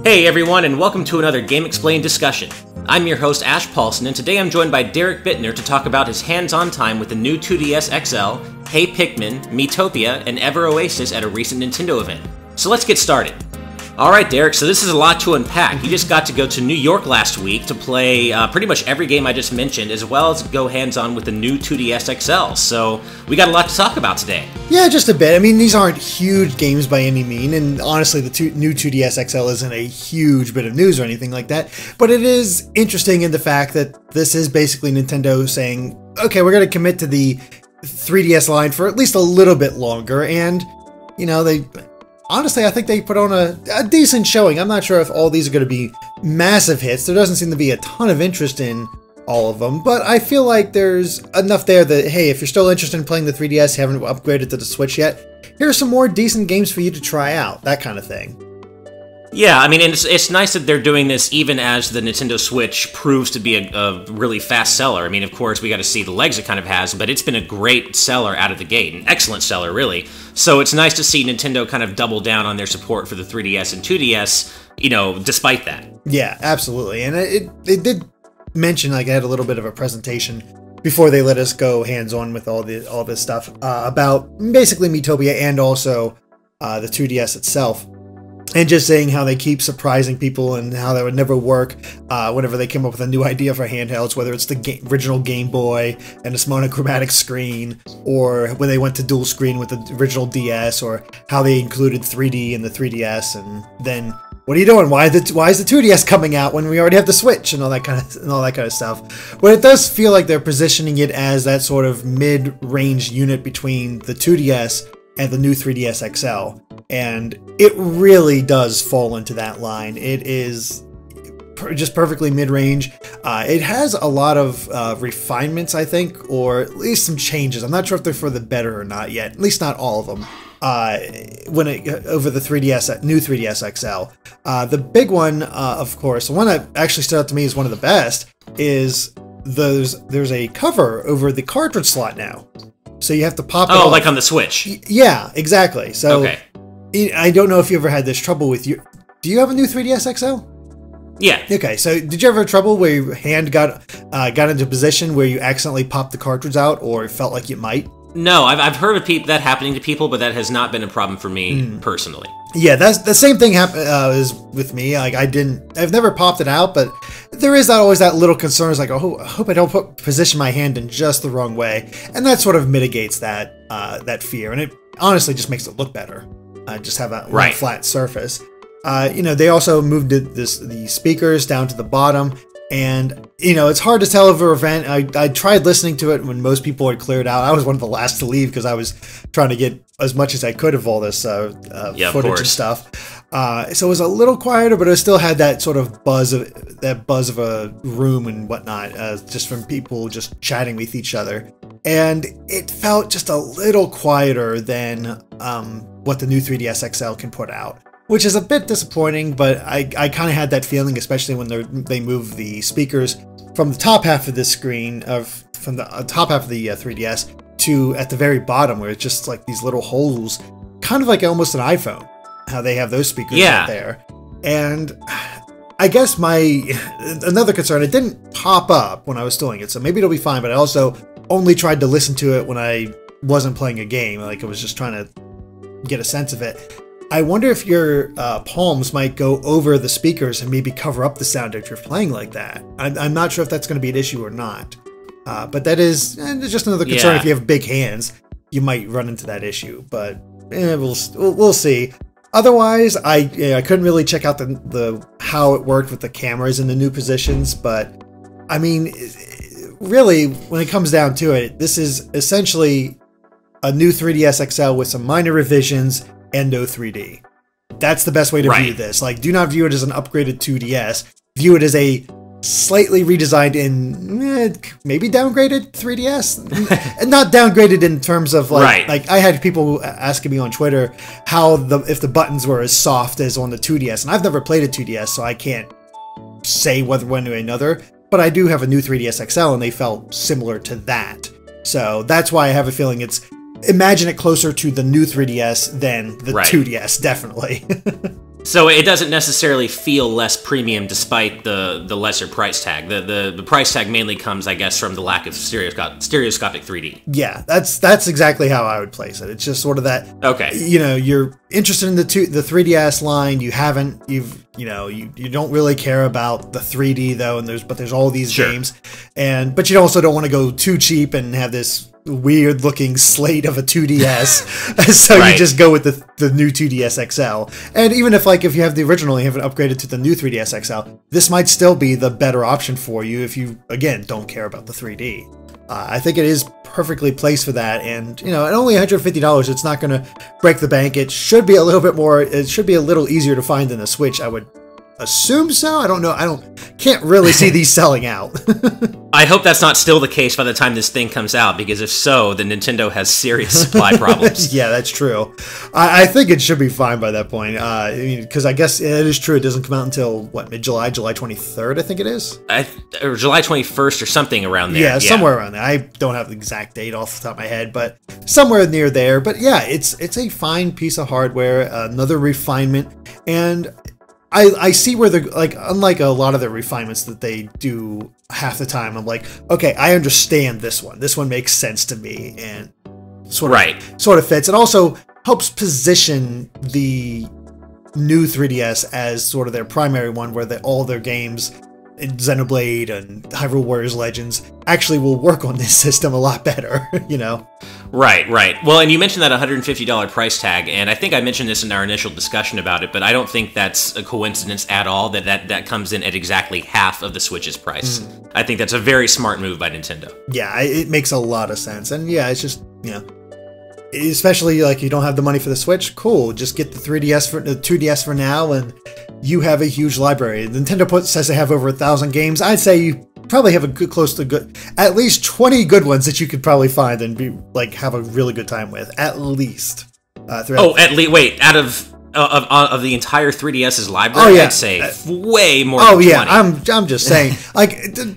Hey everyone, and welcome to another GameXplain discussion. I'm your host Ash Paulson, and today I'm joined by Derek Bittner to talk about his hands-on time with the new 2DS XL, Hey Pikmin, Miitopia, and Ever Oasis at a recent Nintendo event. So let's get started. Alright Derek, so this is a lot to unpack. You just got to go to New York last week to play pretty much every game I just mentioned, as well as go hands-on with the new 2DS XL, so we got a lot to talk about today. Yeah, just a bit. I mean, these aren't huge games by any mean, and honestly, the new 2DS XL isn't a huge bit of news or anything like that, but it is interesting in the fact that this is basically Nintendo saying, okay, we're going to commit to the 3DS line for at least a little bit longer, and, you know, honestly, I think they put on a decent showing. I'm not sure if all these are going to be massive hits. There doesn't seem to be a ton of interest in all of them, but I feel like there's enough there that, hey, if you're still interested in playing the 3DS, haven't upgraded to the Switch yet, here are some more decent games for you to try out, that kind of thing. Yeah, I mean, and it's nice that they're doing this even as the Nintendo Switch proves to be a really fast seller. I mean, of course, we got to see the legs it kind of has, but it's been a great seller out of the gate, an excellent seller, really. So it's nice to see Nintendo kind of double down on their support for the 3DS and 2DS, you know, despite that. Yeah, absolutely. And it did mention, like, I had a little bit of a presentation before they let us go hands-on with all this stuff about basically Miitopia and also the 2DS itself. And just saying how they keep surprising people and how that would never work whenever they came up with a new idea for handhelds, whether it's the original Game Boy and this monochromatic screen, or when they went to dual screen with the original DS, or how they included 3D in the 3DS, and then what are you doing? Why is the 2DS coming out when we already have the Switch and all that kind of stuff? But it does feel like they're positioning it as that sort of mid-range unit between the 2DS and the new 3DS XL. And it really does fall into that line. It is just perfectly mid-range. It has a lot of refinements, I think, or at least some changes. I'm not sure if they're for the better or not yet. At least not all of them. Over the new 3DS XL. The big one, of course, the one that actually stood out to me as one of the best, is there's a cover over the cartridge slot now. So you have to pop it off. Like on the Switch. Yeah, exactly. So okay. I don't know if you ever had this trouble with you. Do you have a new 3DS XL? Yeah. Okay, so did you ever have trouble where your hand got into a position where you accidentally popped the cartridge out, or felt like you might? No, I've heard of that happening to people, but that has not been a problem for me personally. Yeah, that's the same thing is with me. Like I've never popped it out, but there is always that little concern. It's like, oh, I hope I don't position my hand in just the wrong way, and that sort of mitigates that fear, and it honestly just makes it look better. Just have a one flat surface. They also moved the speakers down to the bottom. And, it's hard to tell over event. I tried listening to it when most people had cleared out. I was one of the last to leave because I was trying to get as much as I could of all this footage and stuff. So it was a little quieter, but it still had that sort of buzz of a room and whatnot, just from people just chatting with each other. And it felt just a little quieter than what the new 3DS XL can put out. Which is a bit disappointing, but I kind of had that feeling, especially when they move the speakers from the top half of the screen, from the top half of the 3DS to at the very bottom, where it's just like these little holes, kind of like almost an iPhone, how they have those speakers out there. And I guess another concern, it didn't pop up when I was doing it, so maybe it'll be fine, but I also only tried to listen to it when I wasn't playing a game, like I was just trying to get a sense of it. I wonder if your palms might go over the speakers and maybe cover up the sound if you're playing like that. I'm not sure if that's going to be an issue or not. But that is just another concern. Yeah. If you have big hands, you might run into that issue. But we'll see. Otherwise, I couldn't really check out the how it worked with the cameras in the new positions. But I mean, really, when it comes down to it, this is essentially a new 3DS XL with some minor revisions and no 3D. That's the best way to view this. Like, do not view it as an upgraded 2DS. View it as a slightly redesigned and maybe downgraded 3DS. And not downgraded in terms of like I had people asking me on Twitter how if the buttons were as soft as on the 2DS. And I've never played a 2DS, so I can't say whether one way or another. But I do have a new 3DS XL, and they felt similar to that. So that's why I have a feeling imagine it closer to the new 3DS than the 2DS, definitely. So it doesn't necessarily feel less premium despite the lesser price tag. The price tag mainly comes, I guess, from the lack of stereoscopic 3D. Yeah, that's exactly how I would place it. It's just sort of that. Okay. You know, you're interested in the 3DS line. You don't really care about the 3D though, and there's all these games, but you also don't want to go too cheap and have this weird looking slate of a 2DS. So you just go with the new 2DS XL. And even if you have the original and you haven't upgraded to the new 3DS XL, this might still be the better option for you if you, again, don't care about the 3D. I think it is perfectly placed for that, and at only $150, it's not going to break the bank. It should be a little bit more. It should be a little easier to find than the Switch, I would assume so. I don't know. Can't really see these selling out. I hope that's not still the case by the time this thing comes out, because if so, then Nintendo has serious supply problems. Yeah, that's true. I think it should be fine by that point. Because I guess it is true. It doesn't come out until mid-July, July 23rd, I think it is, or July 21st or something around there. Yeah, somewhere around there. I don't have the exact date off the top of my head, but somewhere near there. But yeah, it's a fine piece of hardware, another refinement, and I see where unlike a lot of the refinements that they do half the time, I'm like, okay, I understand this one. This one makes sense to me and sort of fits. It also helps position the new 3DS as sort of their primary one, where all their games, Xenoblade and Hyrule Warriors Legends, actually will work on this system a lot better, Right. Well, and you mentioned that $150 price tag, and I think I mentioned this in our initial discussion about it, but I don't think that's a coincidence at all that comes in at exactly half of the Switch's price. Mm-hmm. I think that's a very smart move by Nintendo. Yeah, it makes a lot of sense, and yeah, it's just, especially you don't have the money for the Switch, cool, just get the 2DS for now, and you have a huge library. Nintendo says they have over 1,000 games. I'd say you probably have at least 20 good ones that you could probably find and be have a really good time with, at least. Out of the entire 3DS's library, I'd say way more than 20. I'm just saying,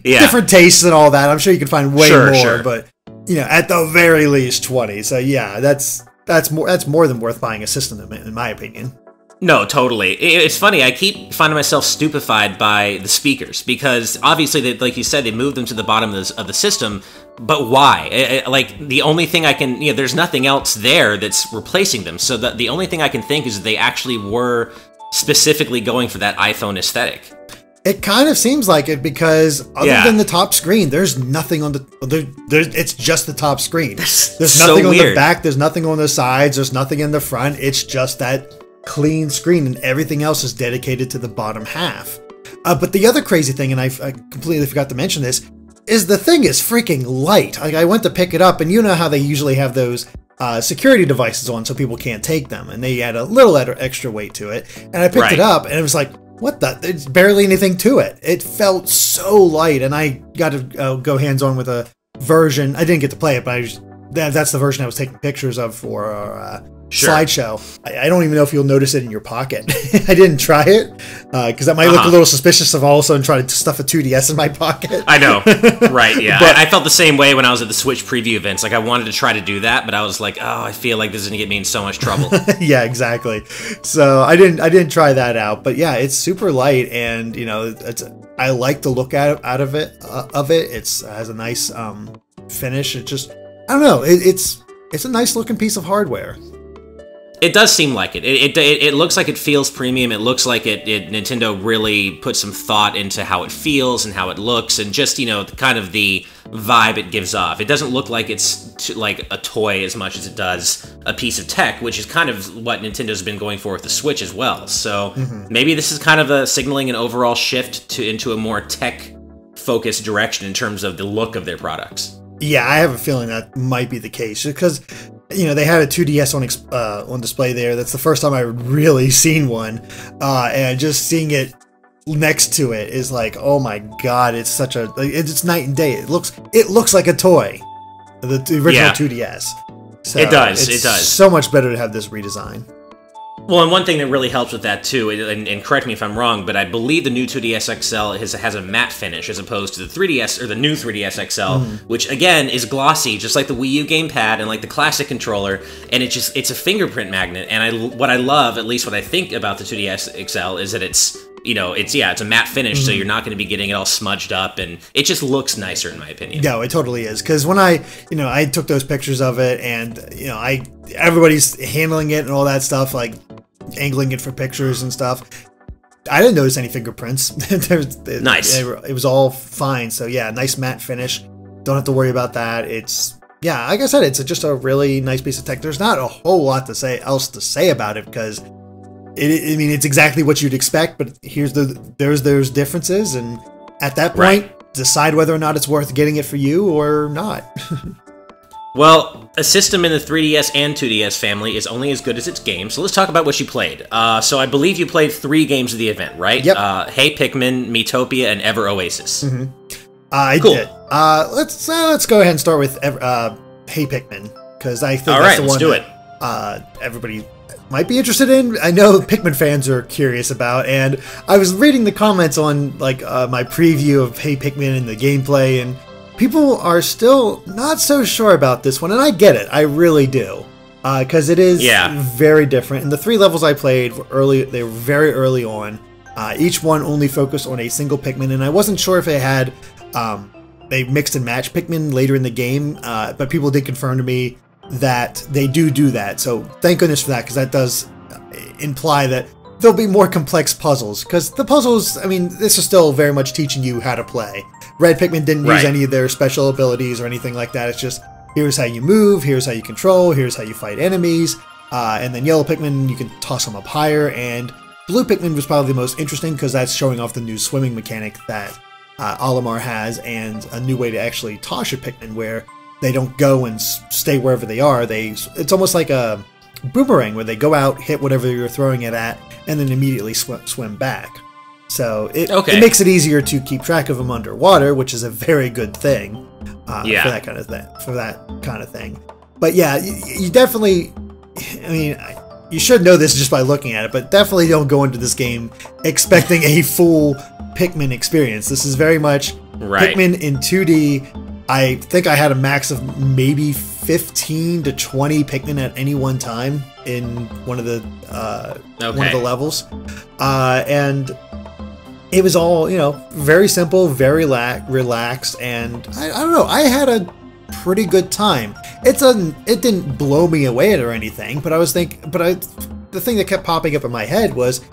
different tastes and all that. I'm sure you could find way more, but at the very least 20. So yeah, that's more than worth buying a system in my opinion. No, totally. It's funny. I keep finding myself stupefied by the speakers, because obviously, like you said, they moved them to the bottom of the system. But why? The only thing I can, there's nothing else there that's replacing them. So the only thing I can think is that they actually were specifically going for that iPhone aesthetic. It kind of seems like it, because other than the top screen, there's nothing on it's just the top screen. There's nothing on the back. There's nothing on the sides. There's nothing in the front. It's just that clean screen, and everything else is dedicated to the bottom half. But the other crazy thing, and I completely forgot to mention this, is the thing is freaking light. I went to pick it up, and you know how they usually have those security devices on so people can't take them, and they add a little extra weight to it. And I picked it up, and it was like, what the? There's barely anything to it. It felt so light, and I got to go hands-on with a version. I didn't get to play it, but that's the version I was taking pictures of for our slideshow. I don't even know if you'll notice it in your pocket. I didn't try it because that might look a little suspicious if all of a sudden try to stuff a 2DS in my pocket. I know, right? Yeah, but I felt the same way when I was at the Switch preview events. I wanted to try to do that, but I was like, oh, I feel like this is gonna get me in so much trouble. Yeah, exactly. So I didn't try that out, but yeah, it's super light, and I like the look out of it. It has a nice finish. It just, I don't know. It's a nice looking piece of hardware. It does seem like it. It looks like it feels premium. It looks like Nintendo really put some thought into how it feels and how it looks, and just kind of the vibe it gives off. It doesn't look like it's like a toy as much as it does a piece of tech, which is kind of what Nintendo's been going for with the Switch as well. So maybe this is kind of a signaling an overall shift into a more tech-focused direction in terms of the look of their products. Yeah, I have a feeling that might be the case, because they had a 2DS on display there. That's the first time I've really seen one, and just seeing it next to it is like, oh my god, it's it's night and day. It looks like a toy, the original 2DS. So it does. It's so much better to have this redesign. Well, and one thing that really helps with that too, and correct me if I'm wrong, but I believe the new 2DS XL has a matte finish as opposed to the 3DS or the new 3DS XL, which again is glossy, just like the Wii U gamepad and like the classic controller, and it's a fingerprint magnet. And what I love, at least what I think about the 2DS XL, is that it's a matte finish, so you're not going to be getting it all smudged up, and it just looks nicer in my opinion. No, it totally is. Because when I took those pictures of it, and everybody's handling it and all that stuff, like angling it for pictures and stuff, I didn't notice any fingerprints. Nice. It was all fine. So yeah, nice matte finish. Don't have to worry about that. It's, yeah, like I said, it's just a really nice piece of tech. There's not a whole lot else to say about it because it's exactly what you'd expect, but there's differences, and at that point, decide whether or not it's worth getting it for you or not. Well, a system in the 3DS and 2DS family is only as good as its games, so let's talk about what you played. So I believe you played 3 games of the event, right? Yep. Hey Pikmin, Miitopia, and Ever Oasis. I did. Let's go ahead and start with Hey Pikmin, because I think that's the one that everybody might be interested in. I know Pikmin fans are curious about, and I was reading the comments on my preview of Hey Pikmin and the gameplay, and people are still not so sure about this one, and I get it. I really do, because it is very different. And the 3 levels I played were early; they were very early on. Each one only focused on a single Pikmin, and I wasn't sure if they had they mixed and matched Pikmin later in the game, but people did confirm to me that they do that, so thank goodness for that, because that does imply that there'll be more complex puzzles, because the puzzles, this is still very much teaching you how to play. Red Pikmin didn't use any of their special abilities or anything like that. It's just, here's how you move, here's how you control, here's how you fight enemies, and then Yellow Pikmin, you can toss them up higher, and Blue Pikmin was probably the most interesting, because that's showing off the new swimming mechanic that Olimar has, and a new way to actually toss your Pikmin, where they don't go and stay wherever they are. It's almost like a boomerang, where they go out, hit whatever you're throwing it at, and then immediately swim back. So it makes it easier to keep track of them underwater, which is a very good thing for that kind of thing. But yeah, you definitely, you should know this just by looking at it, but definitely don't go into this game expecting a full Pikmin experience. This is very much Pikmin in 2D. I think I had a max of maybe 15 to 20 Pikmin at any one time in one of the levels, and it was all very simple, very relaxed, and I don't know. I had a pretty good time. It didn't blow me away or anything, but the thing that kept popping up in my head was,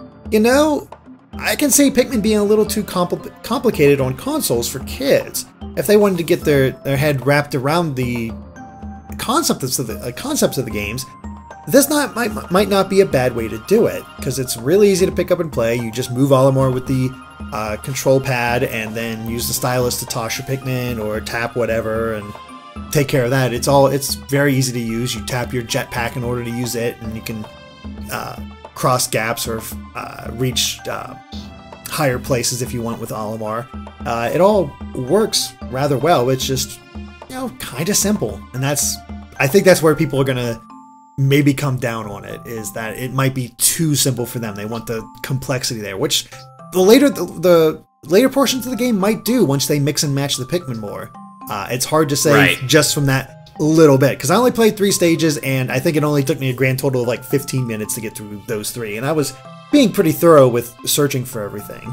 I can see Pikmin being a little too complicated on consoles for kids. If they wanted to get their head wrapped around the concepts of the games, this might not be a bad way to do it, because it's really easy to pick up and play. You just move Olimar with the control pad, and then use the stylus to toss your Pikmin or tap whatever, and take care of that. It's very easy to use. You tap your jetpack in order to use it, and you can cross gaps or reach higher places if you want with Olimar. It all works rather well. It's just, kind of simple, and I think that's where people are gonna maybe come down on it, is that it might be too simple for them. They want the complexity there, which the later portions of the game might do once they mix and match the Pikmin more. It's hard to say just from that little bit, because I only played 3 stages, and I think it only took me a grand total of like 15 minutes to get through those 3, and I was being pretty thorough with searching for everything.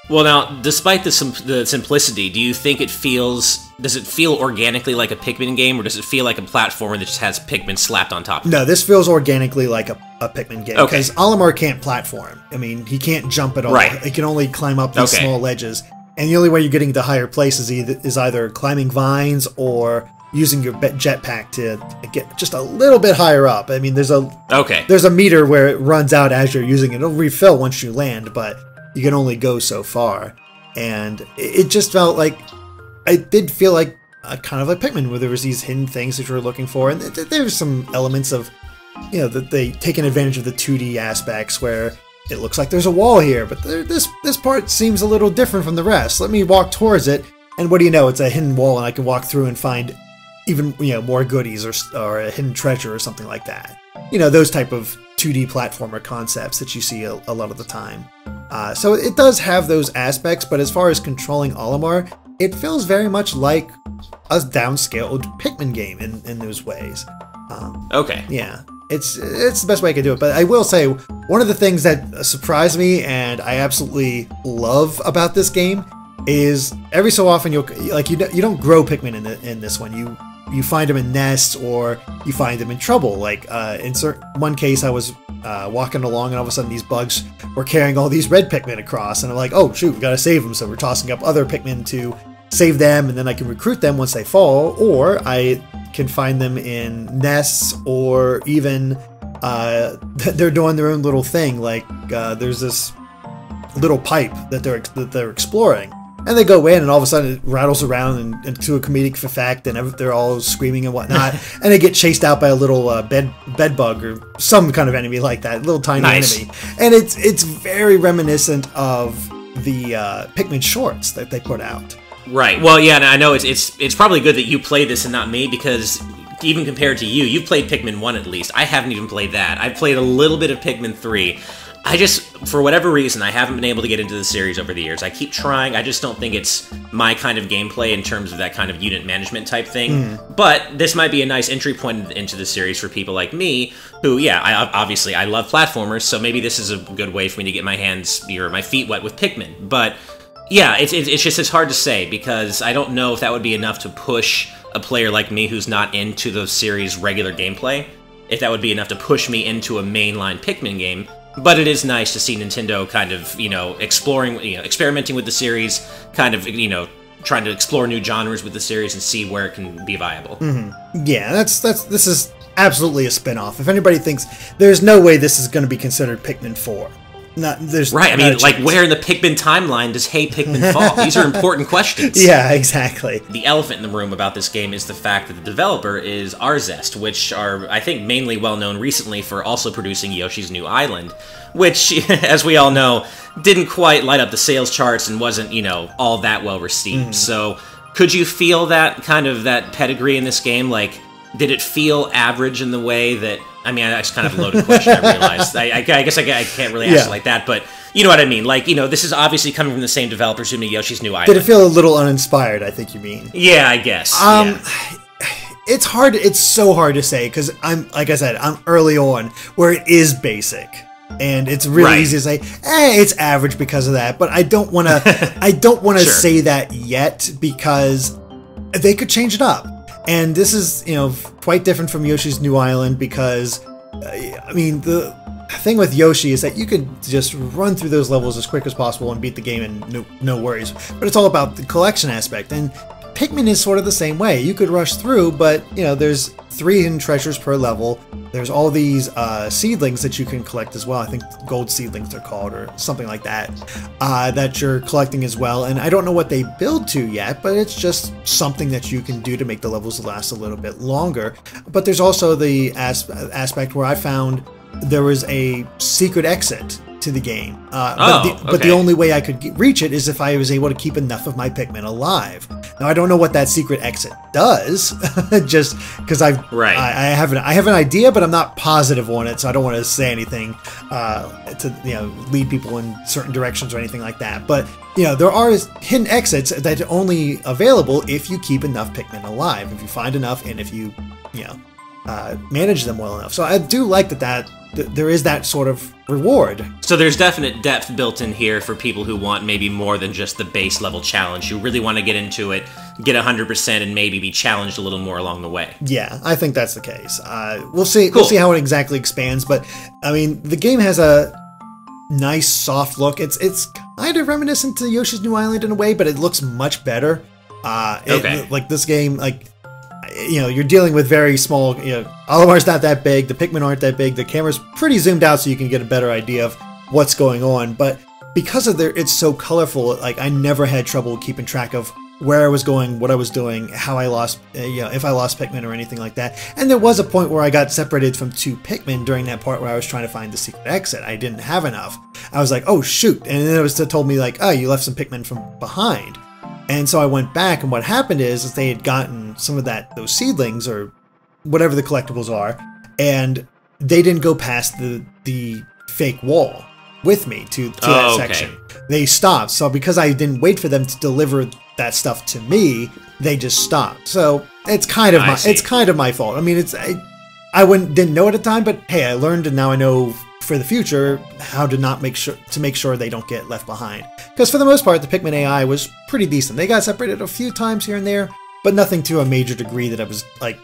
Well, now, despite the simplicity, do you think does it feel organically like a Pikmin game, or does it feel like a platformer that just has Pikmin slapped on top of it? No, this feels organically like a Pikmin game, because Olimar can't platform. He can't jump at all. He can only climb up these small ledges, and the only way you're getting to higher places is either climbing vines or using your jetpack to get just a little bit higher up. There's a meter where it runs out as you're using it. It'll refill once you land, but you can only go so far. And it just felt like, it did feel like kind of like Pikmin, where there was these hidden things that you were looking for, and there's some elements of, that they taking advantage of the 2D aspects, where it looks like there's a wall here, but this part seems a little different from the rest. Let me walk towards it, and what do you know? It's a hidden wall, and I can walk through and find even more goodies or a hidden treasure or something like that. those type of 2D platformer concepts that you see a lot of the time. So it does have those aspects, but as far as controlling Olimar, it feels very much like a downscaled Pikmin game in those ways. Okay. Yeah, it's the best way I can do it. But I will say, one of the things that surprised me and I absolutely love about this game is every so often you don't grow Pikmin in this one. You find them in nests or you find them in trouble. Like in one case, I was walking along and all of a sudden these bugs were carrying all these red Pikmin across, and I'm like, oh shoot, we gotta save them. So we're tossing up other Pikmin to save them, and then I can recruit them once they fall, or I can find them in nests, or even they're doing their own little thing. Like there's this little pipe that they're exploring, and they go in, and all of a sudden it rattles around and to a comedic effect, and they're all screaming and whatnot, and they get chased out by a little bed bug or some kind of enemy like that, little tiny enemy, and it's very reminiscent of the Pikmin shorts that they put out. Right. Well, yeah, and I know it's probably good that you played this and not me, because even compared to you've played Pikmin 1 at least. I haven't even played that. I've played a little bit of Pikmin 3. I just, for whatever reason, I haven't been able to get into the series over the years. I keep trying. I just don't think it's my kind of gameplay in terms of that kind of unit management type thing. But this might be a nice entry point into the series for people like me who, yeah, obviously I love platformers, so maybe this is a good way for me to get my my feet wet with Pikmin. But yeah, it's hard to say, because I don't know if that would be enough to push a player like me who's not into the series' regular gameplay, if that would be enough to push me into a mainline Pikmin game. But it is nice to see Nintendo kind of, experimenting with the series, kind of, trying to explore new genres with the series and see where it can be viable. Yeah, this is absolutely a spin-off. If anybody thinks there's no way this is going to be considered Pikmin 4. Right, I mean, like, where in the Pikmin timeline does Hey Pikmin fall? These are important questions. Yeah, exactly. The elephant in the room about this game is the fact that the developer is Arzest, which are, I think, mainly well-known recently for also producing Yoshi's New Island, which, as we all know, didn't quite light up the sales charts and wasn't, all that well-received. So, could you feel that kind of, that pedigree in this game? Like, did it feel average in the way that... I mean, that's kind of a loaded question, I realized. I guess I can't really ask it like that, but you know what I mean. Like, this is obviously coming from the same developers who made Yoshi's New Island. Did it feel a little uninspired, I think you mean? Yeah, I guess. It's hard. It's so hard to say, because like I said, I'm early on where it is basic. And it's really easy to say, it's average because of that. But I don't want to. I don't want to say that yet, because they could change it up. And this is, quite different from Yoshi's New Island, because, I mean, the thing with Yoshi is that you can just run through those levels as quick as possible and beat the game and no worries. But it's all about the collection aspect. And Pikmin is sort of the same way. You could rush through, but, there's 3 hidden treasures per level. There's all these seedlings that you can collect as well. I think gold seedlings they're called, or something like that, that you're collecting as well. And I don't know what they build to yet, but it's just something that you can do to make the levels last a little bit longer. But there's also the aspect where I found there was a secret exit to the game. But the only way I could reach it is if I was able to keep enough of my Pikmin alive. Now, I don't know what that secret exit does, just because I have an idea, but I'm not positive on it, so I don't want to say anything to lead people in certain directions or anything like that. But there are hidden exits that are only available if you keep enough Pikmin alive, if you find enough, and if you manage them well enough. So I do like that there is that sort of reward. So there's definite depth built in here for people who want maybe more than just the base level challenge. You really want to get into it, get 100%, and maybe be challenged a little more along the way. Yeah, I think that's the case. We'll see. Cool. We'll see how it exactly expands. But I mean, the game has a nice soft look. It's kind of reminiscent to Yoshi's New Island in a way, but it looks much better. Like this game, you're dealing with very small, Olimar's not that big, the Pikmin aren't that big, the camera's pretty zoomed out so you can get a better idea of what's going on, but because of it's so colorful, I never had trouble keeping track of where I was going, what I was doing, how I lost, if I lost Pikmin or anything like that. And there was a point where I got separated from 2 Pikmin during that part where I was trying to find the secret exit. I didn't have enough. I was like, oh shoot, and then it was told me you left some Pikmin from behind. And so I went back, and what happened is they had gotten some of those seedlings, or whatever the collectibles are, and they didn't go past the fake wall with me to that section. They stopped. So because I didn't wait for them to deliver that stuff to me, they just stopped. So it's kind of my fault. I mean, I didn't know at the time, but hey, I learned, and now I know for the future how to make sure they don't get left behind. Because for the most part, the Pikmin AI was pretty decent. They got separated a few times here and there, but nothing to a major degree that I was like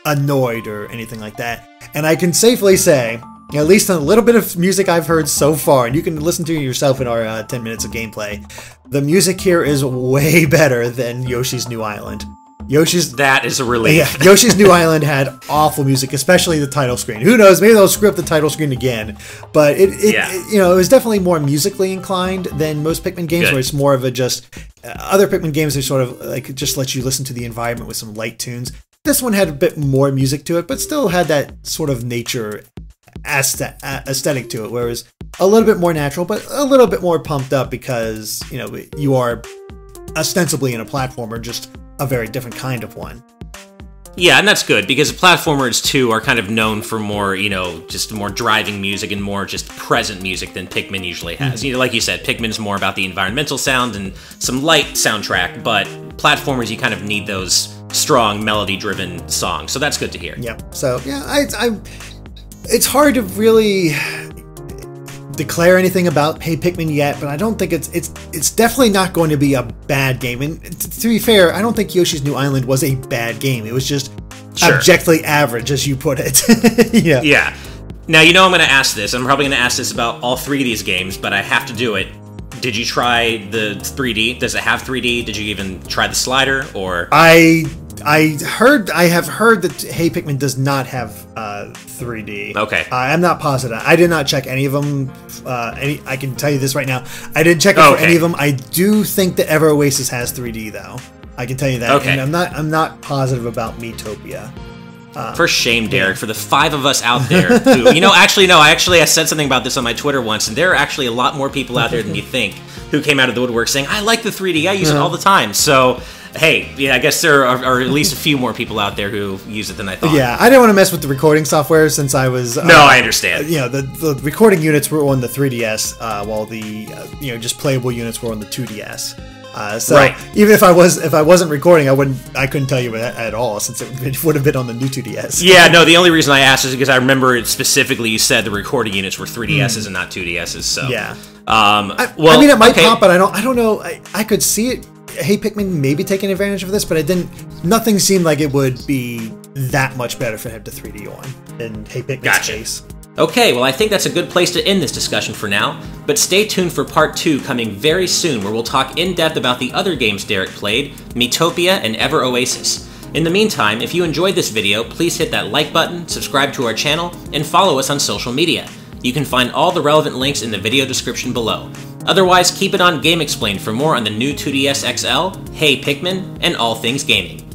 annoyed or anything like that. And I can safely say, at least a little bit of music I've heard so far, and you can listen to it yourself in our 10 minutes of gameplay, the music here is way better than Yoshi's New Island. That is a relief. Yeah, Yoshi's New Island had awful music, especially the title screen. Who knows? Maybe they'll screw up the title screen again. But it was definitely more musically inclined than most Pikmin games, where it's more of a just other Pikmin games. They sort of like just let you listen to the environment with some light tunes. This one had a bit more music to it, but still had that sort of nature aesthetic to it, whereas a little bit more natural, but a little bit more pumped up because you are ostensibly in a platformer, just a very different kind of one. Yeah, and that's good, because platformers, too, are kind of known for more, just more driving music and more just present music than Pikmin usually has. Like you said, Pikmin's more about the environmental sound and some light soundtrack, but platformers, you kind of need those strong, melody-driven songs, so that's good to hear. Yep. So, yeah, it's hard to really declare anything about Hey Pikmin yet, but I don't think it's definitely not going to be a bad game. And to be fair, I don't think Yoshi's New Island was a bad game. It was just objectively average, as you put it. Yeah. Now, I'm going to ask this. I'm probably going to ask this about all three of these games, but I have to do it. Did you try the 3D? Does it have 3D? Did you even try the slider? Or I have heard that Hey Pikmin does not have 3D. Okay. I'm not positive. I did not check any of them. I can tell you this right now. I didn't check it for any of them. I do think that Ever Oasis has 3D though. I can tell you that. Okay. And I'm not positive about Miitopia. For shame, Derek, for the 5 of us out there who, I said something about this on my Twitter once, and there are actually a lot more people out there than you think who came out of the woodwork saying, I like the 3D, I use it all the time. So, hey, yeah, I guess there are at least a few more people out there who use it than I thought. Yeah, I didn't want to mess with the recording software since I was... No, I understand. The recording units were on the 3DS, while the, just playable units were on the 2DS. Even if I wasn't recording, I couldn't tell you at all, since it would have been on the new 2DS. Yeah, no, the only reason I asked is because I remember it specifically you said the recording units were 3DSs and not 2DSs, so... Yeah. It might pop, but I don't know. I could see it. Hey Pikmin maybe taking advantage of this, but nothing seemed like it would be that much better for him to 3D on in Hey Pikmin's case. Okay, well, I think that's a good place to end this discussion for now, but stay tuned for part 2 coming very soon, where we'll talk in depth about the other games Derek played, Miitopia and Ever Oasis. In the meantime, if you enjoyed this video, please hit that like button, subscribe to our channel, and follow us on social media. You can find all the relevant links in the video description below. Otherwise, keep it on GameXplain for more on the new 2DS XL, Hey Pikmin, and all things gaming.